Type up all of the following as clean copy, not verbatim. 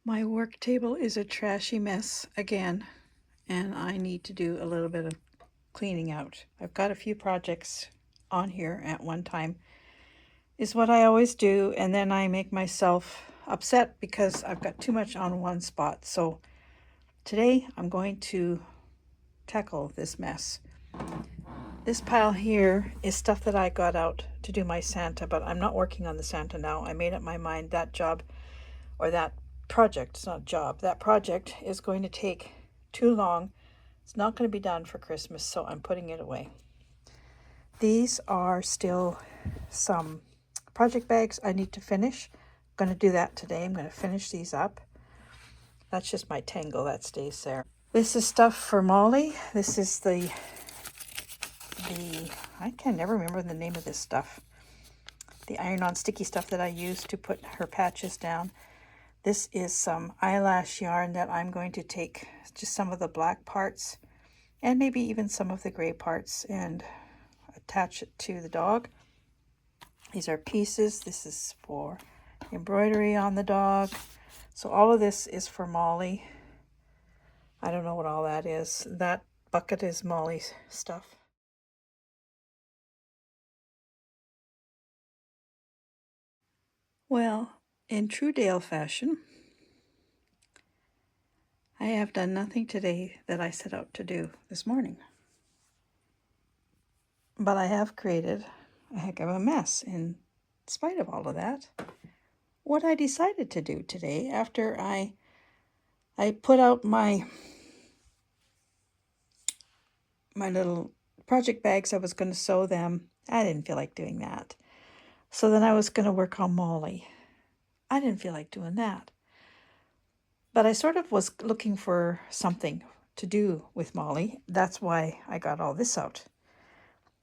My work table is a trashy mess again, and I need to do a little bit of cleaning out. I've got a few projects on here at one time, is what I always do, and then I make myself upset because I've got too much on one spot. So today I'm going to tackle this mess. This pile here is stuff that I got out to do my Santa, but I'm not working on the Santa now. I made up my mind that job, or that project, it's not a job, that project is going to take too long. It's not going to be done for Christmas, so I'm putting it away. These are still some project bags I need to finish. I'm going to do that today. I'm going to finish these up. That's just my tangle that stays there. This is stuff for Molly. This is the I can never remember the name of this stuff. The iron-on sticky stuff that I use to put her patches down. This is some eyelash yarn that I'm going to take just some of the black parts and maybe even some of the gray parts and attach it to the dog. These are pieces. This is for embroidery on the dog. So all of this is for Molly. I don't know what all that is. That bucket is Molly's stuff. Well, in true Dale fashion, I have done nothing today that I set out to do this morning. But I have created a heck of a mess in spite of all of that. What I decided to do today after I put out my little project bags, I was going to sew them. I didn't feel like doing that. So then I was going to work on Molly. I didn't feel like doing that. But I sort of was looking for something to do with Molly. That's why I got all this out.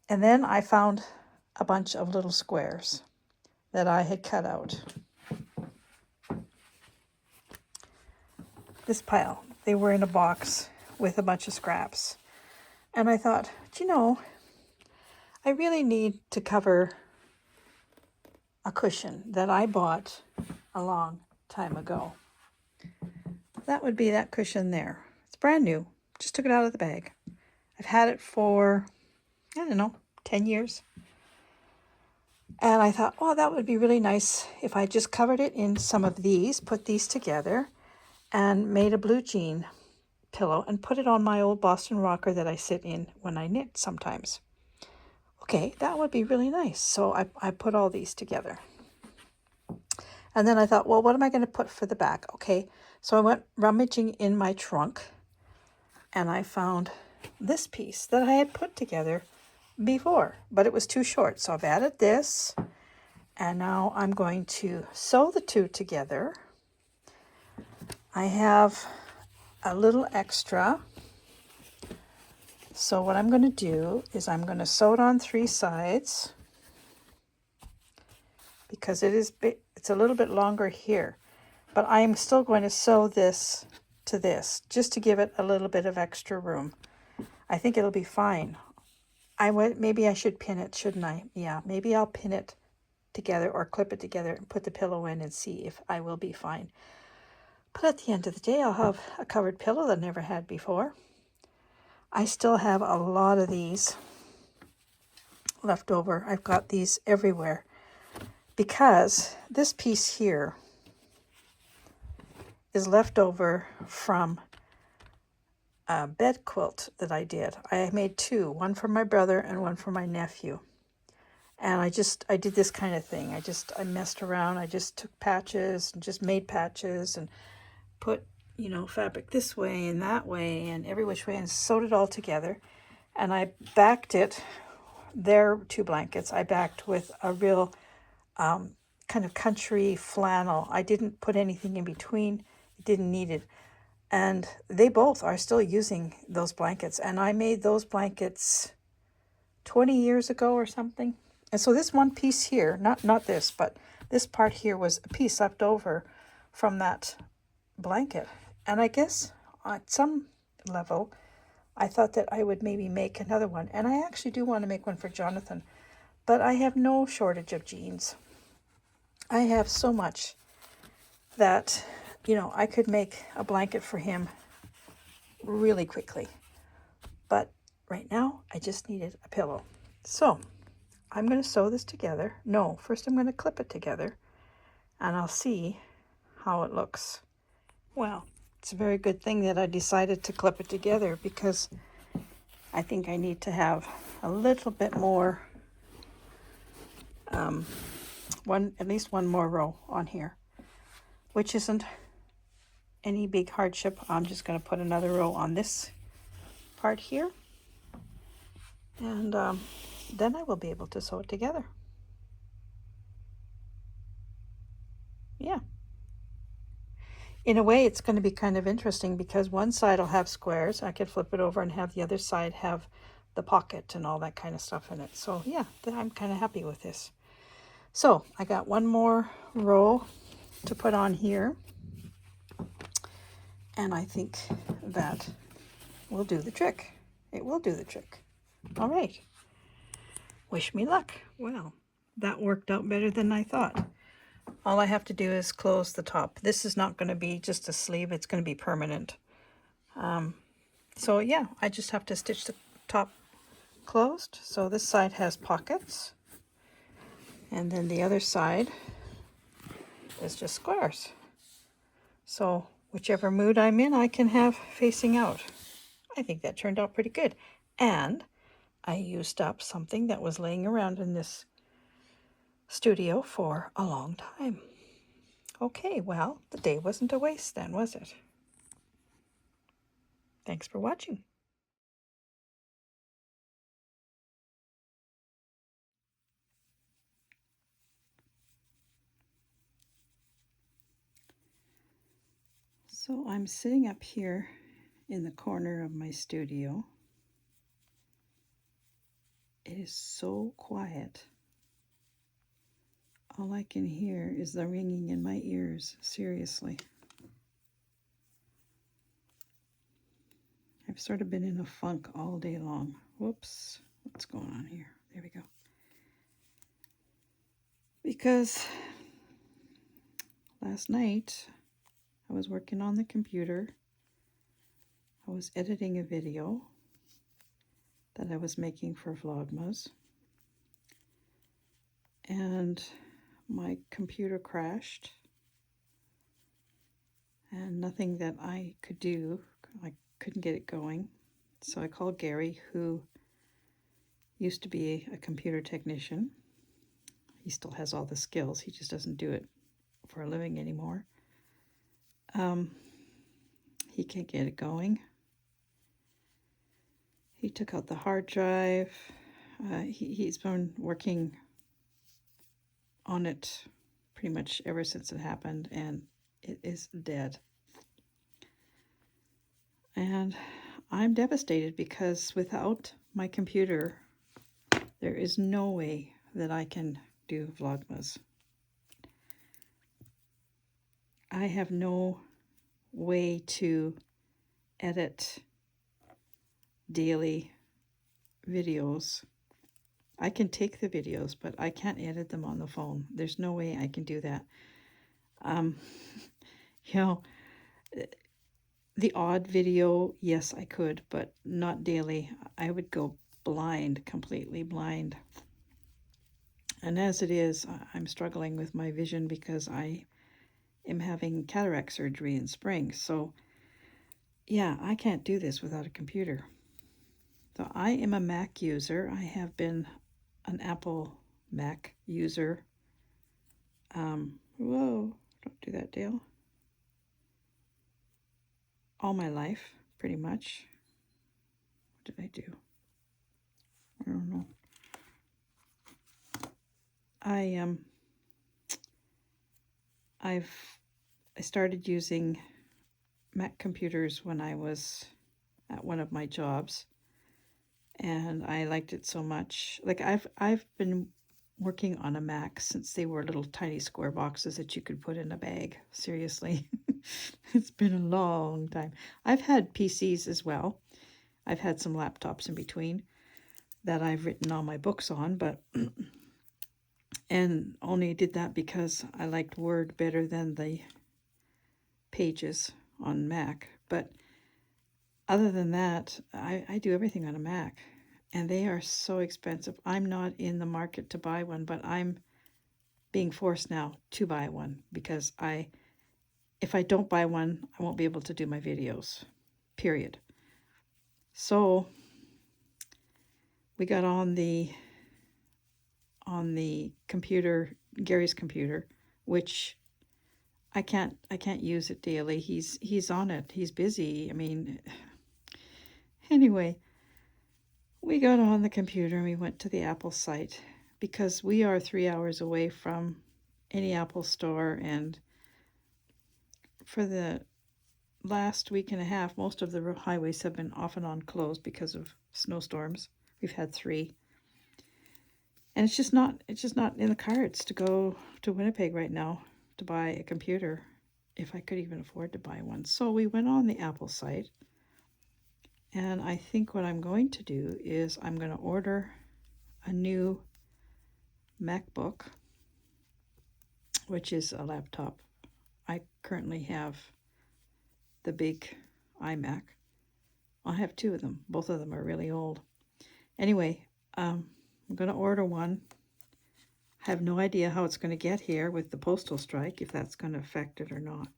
And then I found a bunch of little squares that I had cut out. This pile, they were in a box with a bunch of scraps. And I thought, you know, I really need to cover a cushion that I bought a long time ago. That would be that cushion there. It's brand new. Just took it out of the bag. I've had it for, I don't know, 10 years. And I thought, oh, that would be really nice if I just covered it in some of these, put these together, and made a blue jean pillow and put it on my old Boston rocker that I sit in when I knit sometimes. Okay, that would be really nice. So I put all these together. And then I thought, well, what am I going to put for the back? Okay, so I went rummaging in my trunk and I found this piece that I had put together before, but it was too short. So I've added this, and now I'm going to sew the two together. I have a little extra. So what I'm going to do is I'm going to sew it on 3 sides because it's a little bit longer here, but I'm still going to sew this to this just to give it a little bit of extra room. I think it'll be fine. Maybe I should pin it, shouldn't I? Yeah, maybe I'll pin it together or clip it together and put the pillow in and see if I will be fine. But at the end of the day, I'll have a covered pillow that I never had before. I still have a lot of these left over. I've got these everywhere because this piece here is left over from a bed quilt that I did. I made 2, one for my brother and one for my nephew. And I did this kind of thing. I messed around. I just took patches and just made patches and put, fabric this way and that way and every which way and sewed it all together. And I backed it, their 2 blankets, I backed with a real kind of country flannel. I didn't put anything in between. It didn't need it. And they both are still using those blankets. And I made those blankets 20 years ago or something. And so this one piece here, not this, but this part here was a piece left over from that blanket. And I guess at some level, I thought that I would maybe make another one. And I actually do want to make one for Jonathan. But I have no shortage of jeans. I have so much that you know, I could make a blanket for him really quickly. But right now, I just needed a pillow. So I'm going to sew this together. No, first I'm going to clip it together, and I'll see how it looks. Well, it's a very good thing that I decided to clip it together, because I think I need to have a little bit more, at least one more row on here, which isn't any big hardship. I'm just going to put another row on this part here, and then I will be able to sew it together. Yeah. In a way, it's going to be kind of interesting, because one side will have squares. I could flip it over and have the other side have the pocket and all that kind of stuff in it. So yeah, I'm kind of happy with this. So I got one more row to put on here, and I think that will do the trick. It will do the trick. All right. Wish me luck. Well, that worked out better than I thought. All I have to do is close the top. This is not going to be just a sleeve. It's going to be permanent. So yeah, I just have to stitch the top closed. So this side has pockets, and then the other side is just squares. So whichever mood I'm in, I can have facing out. I think that turned out pretty good. And I used up something that was laying around in this studio for a long time. Okay, well, the day wasn't a waste then, was it? Thanks for watching. So I'm sitting up here in the corner of my studio. It is so quiet. All I can hear is the ringing in my ears, seriously. I've sort of been in a funk all day long. Whoops, what's going on here? There we go. Because last night I was working on the computer. I was editing a video that I was making for Vlogmas, and my computer crashed, and nothing that I could do, I couldn't get it going. So I called Gary, who used to be a computer technician. He still has all the skills, he just doesn't do it for a living anymore. He can't get it going. He took out the hard drive. He's been working on it pretty much ever since it happened, and it is dead. And I'm devastated, because without my computer, there is no way that I can do Vlogmas. I have no way to edit daily videos. I can take the videos, but I can't edit them on the phone. There's no way I can do that. You know, the odd video, yes, I could, but not daily. I would go blind, completely blind. And as it is, I'm struggling with my vision, because I am having cataract surgery in spring. So yeah, I can't do this without a computer. So I am a Mac user. I have been an Apple Mac user. Whoa, don't do that, Dale. All my life, pretty much. What did I do? I don't know. I started using Mac computers when I was at one of my jobs, and I liked it so much. Like I've been working on a Mac since they were little tiny square boxes that you could put in a bag. Seriously. It's been a long time. I've had PCs as well. I've had some laptops in between that I've written all my books on, but and only did that because I liked Word better than the Pages on Mac, but other than that, I do everything on a Mac, and they are so expensive. I'm not in the market to buy one, but I'm being forced now to buy one because if I don't buy one, I won't be able to do my videos, period. So we got on the computer, Gary's computer, which I can't use it daily. He's on it. He's busy. I mean, anyway, we got on the computer and we went to the Apple site because we are 3 hours away from any Apple store, and for the last week and a half, most of the highways have been off and on closed because of snowstorms. We've had 3. And it's just not in the cards to go to Winnipeg right now to buy a computer, if I could even afford to buy one. So we went on the Apple site, and I think what I'm going to do is I'm going to order a new MacBook, which is a laptop. I currently have the big iMac. I have 2 of them. Both of them are really old. Anyway, I'm going to order one. I have no idea how it's going to get here with the postal strike, if that's going to affect it or not.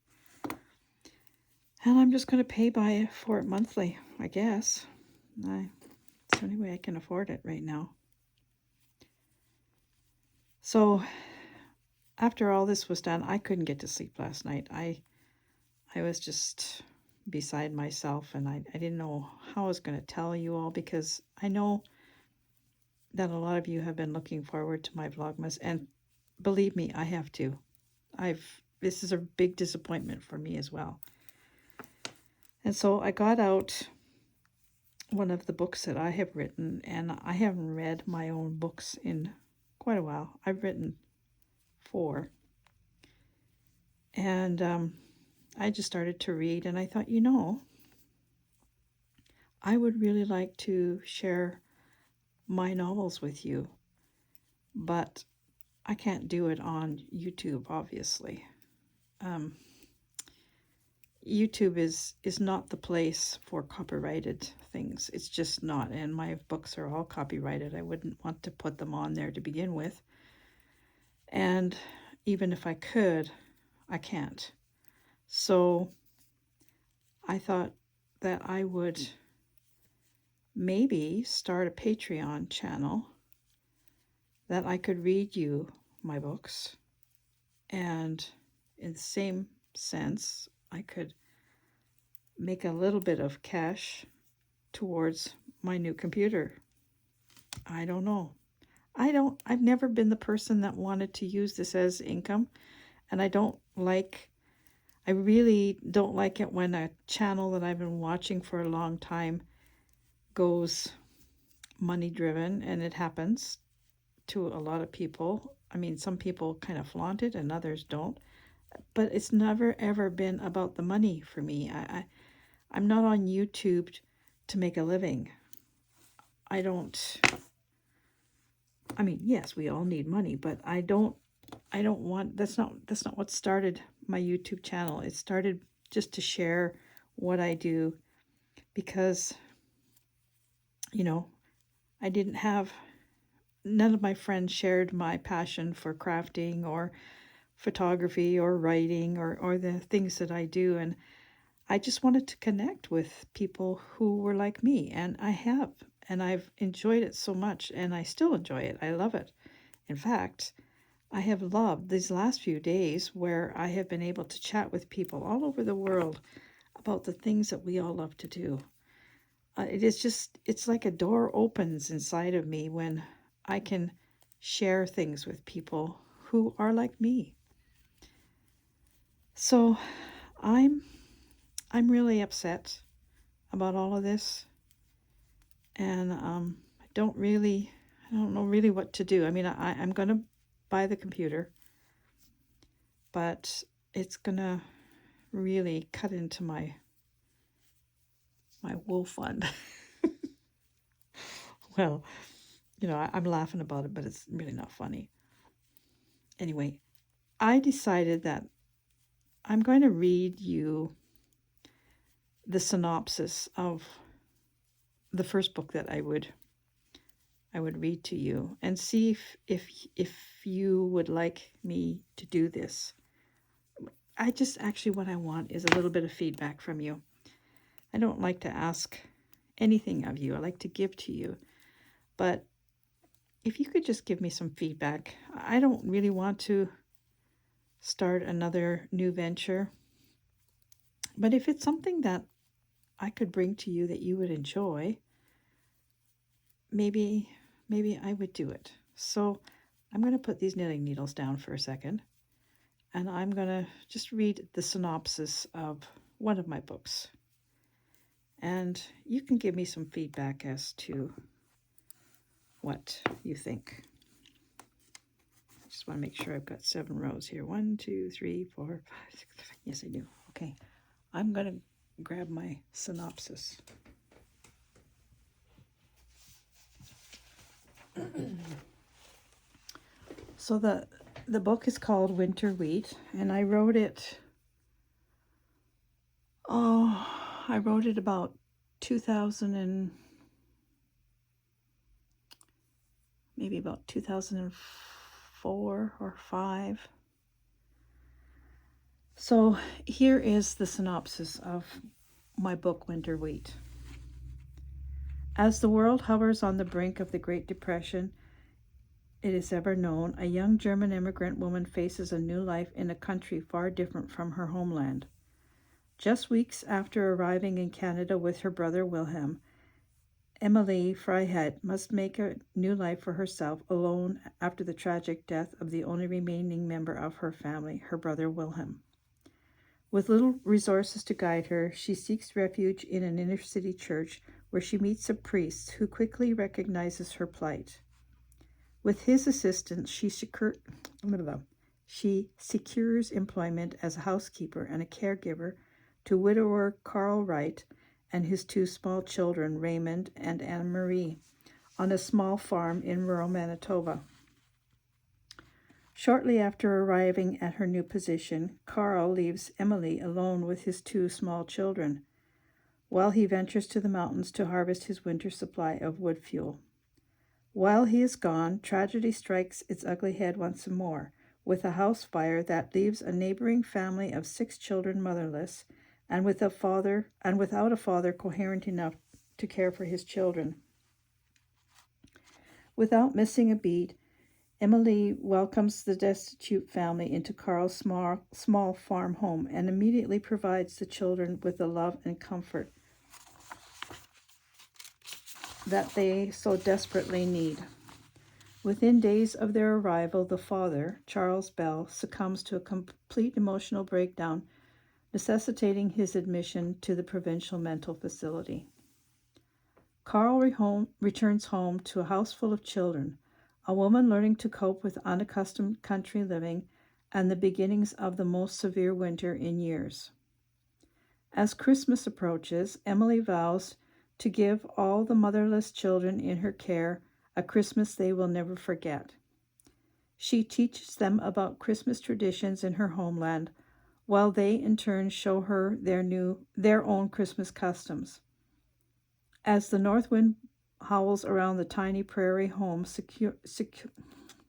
And I'm just going to pay for it monthly, I guess. It's the only way I can afford it right now. So after all this was done, I couldn't get to sleep last night. I was just beside myself, and I didn't know how I was going to tell you all, because I know that a lot of you have been looking forward to my Vlogmas, and believe me, I have too. This is a big disappointment for me as well. And so I got out one of the books that I have written, and I haven't read my own books in quite a while. I've written 4. And I just started to read, and I thought, I would really like to share my novels with you, but I can't do it on YouTube, obviously. YouTube is not the place for copyrighted things. It's just not, and my books are all copyrighted. I wouldn't want to put them on there to begin with, and even if I could, I can't. So I thought that I would maybe start a Patreon channel that I could read you my books, and in the same sense, I could make a little bit of cash towards my new computer. I don't know. I've never been the person that wanted to use this as income, and I really don't like it when a channel that I've been watching for a long time goes money driven, and it happens to a lot of people. I mean, some people kind of flaunt it and others don't, but it's never ever been about the money for me. I'm not on YouTube to make a living. I mean, yes, we all need money, but I don't want, that's not what started my YouTube channel. It started just to share what I do, because none of my friends shared my passion for crafting or photography or writing or the things that I do, and I just wanted to connect with people who were like me, and I have, and I've enjoyed it so much, and I still enjoy it. I love it. In fact, I have loved these last few days where I have been able to chat with people all over the world about the things that we all love to do. It's like a door opens inside of me when I can share things with people who are like me. So I'm really upset about all of this, and I don't know really what to do. I mean, I'm going to buy the computer, but it's going to really cut into my wool fund. Well, I'm laughing about it, but it's really not funny. Anyway, I decided that I'm going to read you the synopsis of the first book that I would read to you, and see if you would like me to do this. I just actually, what I want is a little bit of feedback from you. I don't like to ask anything of you. I like to give to you. But if you could just give me some feedback. I don't really want to start another new venture. But if it's something that I could bring to you that you would enjoy, maybe I would do it. So I'm going to put these knitting needles down for a second, and I'm going to just read the synopsis of one of my books. And you can give me some feedback as to what you think. I just want to make sure I've got 7 rows here. 1, 2, 3, 4, 5, 6, 7. Yes, I do. Okay. I'm going to grab my synopsis. So the book is called Winter Wheat, and I wrote it, about 2004 or 5. So here is the synopsis of my book, Winter Wheat. As the world hovers on the brink of the Great Depression, it is ever known, a young German immigrant woman faces a new life in a country far different from her homeland. Just weeks after arriving in Canada with her brother Wilhelm, Emily Freiheit must make a new life for herself alone after the tragic death of the only remaining member of her family, her brother Wilhelm. With little resources to guide her, she seeks refuge in an inner-city church where she meets a priest who quickly recognizes her plight. With his assistance, she secures employment as a housekeeper and a caregiver to widower Carl Wright and his 2 small children, Raymond and Anne-Marie, on a small farm in rural Manitoba. Shortly after arriving at her new position, Carl leaves Emily alone with his 2 small children, while he ventures to the mountains to harvest his winter supply of wood fuel. While he is gone, tragedy strikes its ugly head once more, with a house fire that leaves a neighboring family of 6 children motherless, and without a father coherent enough to care for his children. Without missing a beat, Emily welcomes the destitute family into Carl's small farm home and immediately provides the children with the love and comfort that they so desperately need. Within days of their arrival, the father, Charles Bell, succumbs to a complete emotional breakdown, necessitating his admission to the provincial mental facility. Carl returns home to a house full of children, a woman learning to cope with unaccustomed country living, and the beginnings of the most severe winter in years. As Christmas approaches, Emily vows to give all the motherless children in her care a Christmas they will never forget. She teaches them about Christmas traditions in her homeland, while they in turn show her their own Christmas customs. As the north wind howls around the tiny prairie home,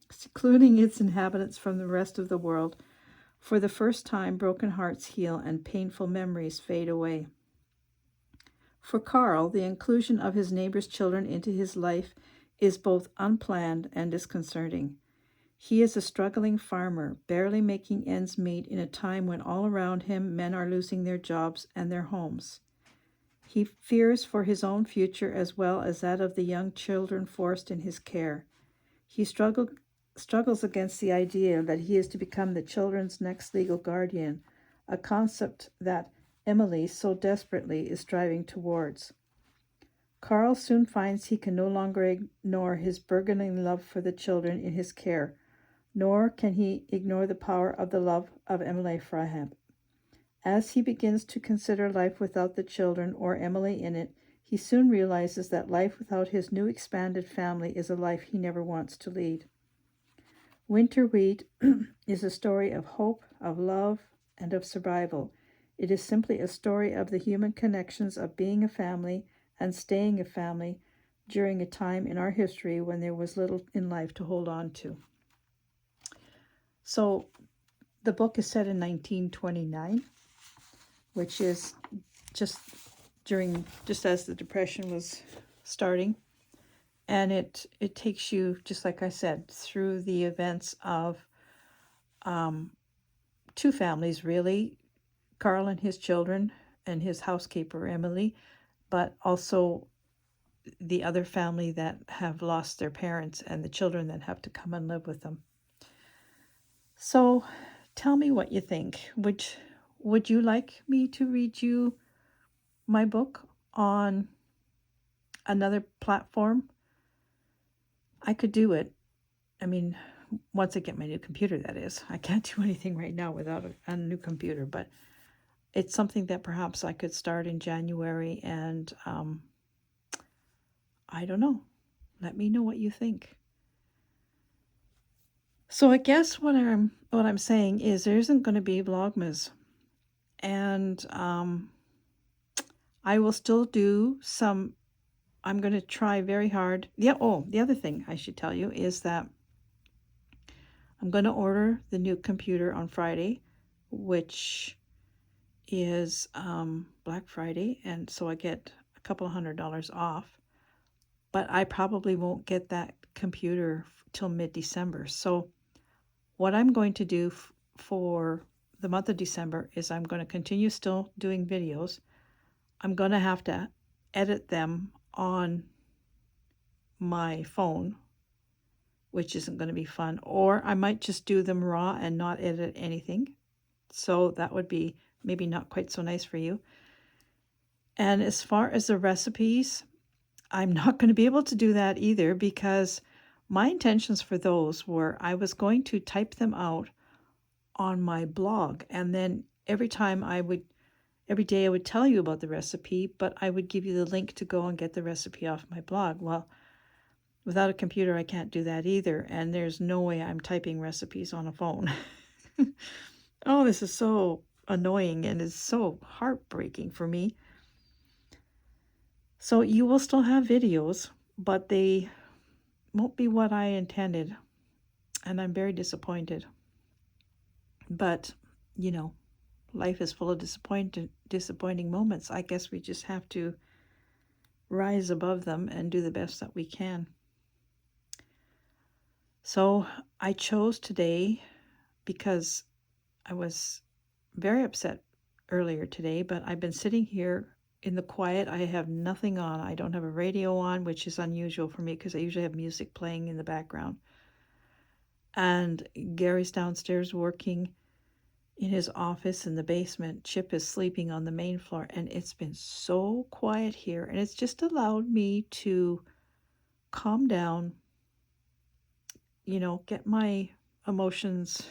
secluding its inhabitants from the rest of the world, for the first time broken hearts heal and painful memories fade away. For Carl, the inclusion of his neighbor's children into his life is both unplanned and disconcerting. He is a struggling farmer, barely making ends meet in a time when all around him men are losing their jobs and their homes. He fears for his own future as well as that of the young children forced in his care. He struggles against the idea that he is to become the children's next legal guardian, a concept that Emily so desperately is striving towards. Carl soon finds he can no longer ignore his burgeoning love for the children in his care, nor can he ignore the power of the love of Emily Freiheit. As he begins to consider life without the children or Emily in it, he soon realizes that life without his new expanded family is a life he never wants to lead. Winter Wheat is a story of hope, of love, and of survival. It is simply a story of the human connections of being a family and staying a family during a time in our history when there was little in life to hold on to. So the book is set in 1929, which is just as the Depression was starting. And it takes you, just like I said, through the events of two families, really, Carl and his children and his housekeeper, Emily, but also the other family that have lost their parents and the children that have to come and live with them. So tell me what you think. Would you like me to read you my book on another platform? I could do it. I mean, once I get my new computer, that is. I can't do anything right now without a new computer, but it's something that perhaps I could start in January, and I don't know. Let me know what you think. So I guess what I'm saying is there isn't going to be Vlogmas, and I will still do some. I'm going to try very hard. Yeah. Oh, the other thing I should tell you is that I'm going to order the new computer on Friday, which is Black Friday, and so I get a couple of $100 off. But I probably won't get that computer till mid-December. So what I'm going to do for the month of December is I'm going to continue still doing videos. I'm going to have to edit them on my phone, which isn't going to be fun. Or I might just do them raw and not edit anything. So that would be maybe not quite so nice for you. And as far as the recipes, I'm not going to be able to do that either, because my intentions for those were I was going to type them out on my blog, and then every day I would tell you about the recipe, but I would give you the link to go and get the recipe off my blog. Well, without a computer, I can't do that either, and there's no way I'm typing recipes on a phone. Oh, this is so annoying and is so heartbreaking for me. So you will still have videos, but they won't be what I intended, and I'm very disappointed. But, life is full of disappointing moments. I guess we just have to rise above them and do the best that we can. So I chose today because I was very upset earlier today, but I've been sitting here in the quiet. I have nothing on. I don't have a radio on, which is unusual for me because I usually have music playing in the background. And Gary's downstairs working in his office in the basement. Chip is sleeping on the main floor, and it's been so quiet here, and it's just allowed me to calm down, get my emotions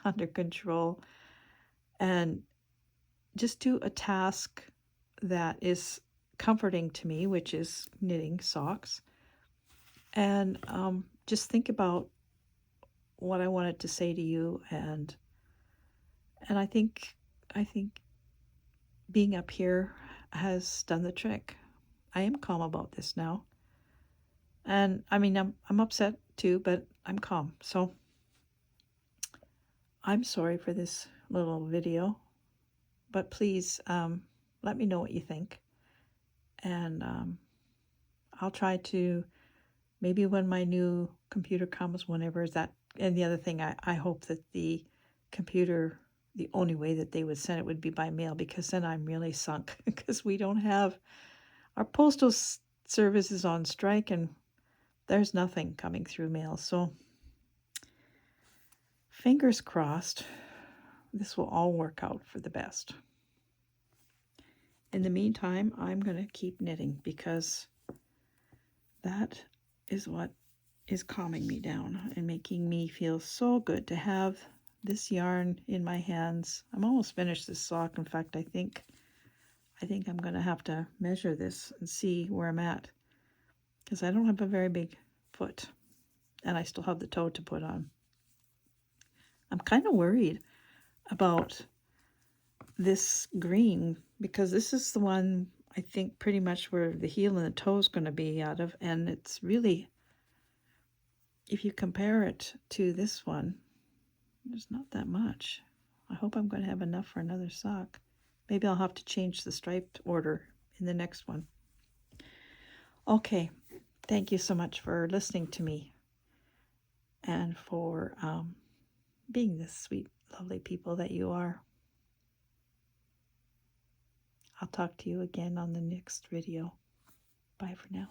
under control, and just do a task that is comforting to me, which is knitting socks, and just think about what I wanted to say to you, and I think being up here has done the trick. I am calm about this now. And I mean, I'm upset too, but I'm calm. So I'm sorry for this little video, but please let me know what you think. And I'll try to, maybe when my new computer comes, whenever is that. And the other thing, I hope that the computer, the only way that they would send it would be by mail, because then I'm really sunk, because we don't have, our postal service is on strike and there's nothing coming through mail. So fingers crossed, this will all work out for the best. In the meantime, I'm going to keep knitting, because that is what is calming me down and making me feel so good to have this yarn in my hands. I'm almost finished this sock. In fact, I think I'm going to have to measure this and see where I'm at, because I don't have a very big foot and I still have the toe to put on. I'm kind of worried about this green, because this is the one I think pretty much where the heel and the toe is going to be out of, and it's really, if you compare it to this one, there's not that much. I hope I'm going to have enough for another sock. Maybe I'll have to change the striped order in the next one. Okay, thank you so much for listening to me and for being the sweet, lovely people that you are. I'll talk to you again on the next video. Bye for now.